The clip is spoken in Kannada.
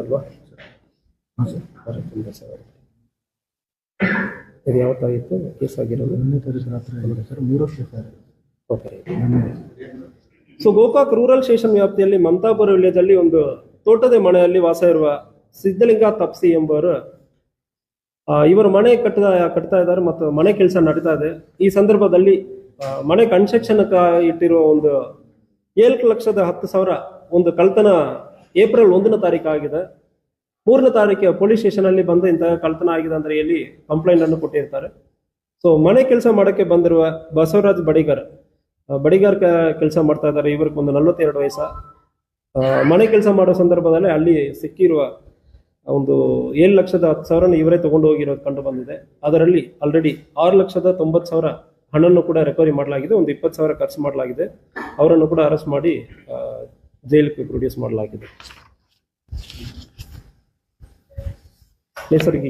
ಅಲ್ವಾ? ಹಾಂ ಸರ್. ತುಂಬ ಸರ್ ಇದು ಯಾವತ್ತಾಗಿತ್ತು ಕೇಸ್ ಆಗಿರೋದು? 1ನೇ ತಾರೀಕು ರಾತ್ರಿ ಆಗಿದೆ ಸರ್. 3 ವರ್ಷ sir. Okay. So Gokak rural station ವ್ಯಾಪ್ತಿಯಲ್ಲಿ ಮಮತಾಪುರ ವಿಲೇಜಲ್ಲಿ ಒಂದು ತೋಟದ ಮನೆಯಲ್ಲಿ ವಾಸ ಇರುವ ಸಿದ್ಧಲಿಂಗ ತಪ್ಸಿ ಎಂಬುವರು ಇವರು ಮನೆ ಕಟ್ತಾ ಇದ್ದಾರೆ ಮತ್ತು ಮನೆ ಕೆಲಸ ನಡೀತಾ ಇದೆ. ಈ ಸಂದರ್ಭದಲ್ಲಿ ಮನೆ ಕನ್ಸ್ಟ್ರಕ್ಷನ್ ಇಟ್ಟಿರುವ ಒಂದು 7,10,000 ಒಂದು ಕಳ್ತನ ಏಪ್ರಿಲ್ 1ನೇ ತಾರೀಕು ಆಗಿದೆ. 3ನೇ ತಾರೀಕು ಪೊಲೀಸ್ ಸ್ಟೇಷನ್ ಅಲ್ಲಿ ಬಂದು ಇಂತಹ ಕಳ್ತನ ಆಗಿದೆ ಅಂತ ಹೇಳಿ ಕಂಪ್ಲೇಂಟ್ ಅನ್ನು ಕೊಟ್ಟಿರ್ತಾರೆ. ಸೊ ಮನೆ ಕೆಲಸ ಮಾಡಕ್ಕೆ ಬಂದಿರುವ ಬಸವರಾಜ್ ಬಡಿಗಾರ್ ಕೆಲಸ ಮಾಡ್ತಾ ಇದ್ದಾರೆ. ಇವ್ರಿಗೆ ಒಂದು 42 ವಯಸ್ಸು. ಮನೆ ಕೆಲಸ ಮಾಡೋ ಸಂದರ್ಭದಲ್ಲಿ ಅಲ್ಲಿ ಸಿಕ್ಕಿರುವ ಒಂದು 7,10,000 ಇವರೇ ತಗೊಂಡು ಹೋಗಿರೋದು ಕಂಡು ಬಂದಿದೆ. ಅದರಲ್ಲಿ ಆಲ್ರೆಡಿ 6,90,000 ಹಣವನ್ನು ಕೂಡ ರಿಕವರಿ ಮಾಡಲಾಗಿದೆ. ಒಂದು 20,000 ಖರ್ಚು ಮಾಡಲಾಗಿದೆ. ಅವರನ್ನು ಕೂಡ ಅರೆಸ್ಟ್ ಮಾಡಿ ಜೈಲಿಗೆ ಪ್ರೊಡ್ಯೂಸ್ ಮಾಡಲಾಗಿದೆ. ನೈಸರ್ಗಿಕ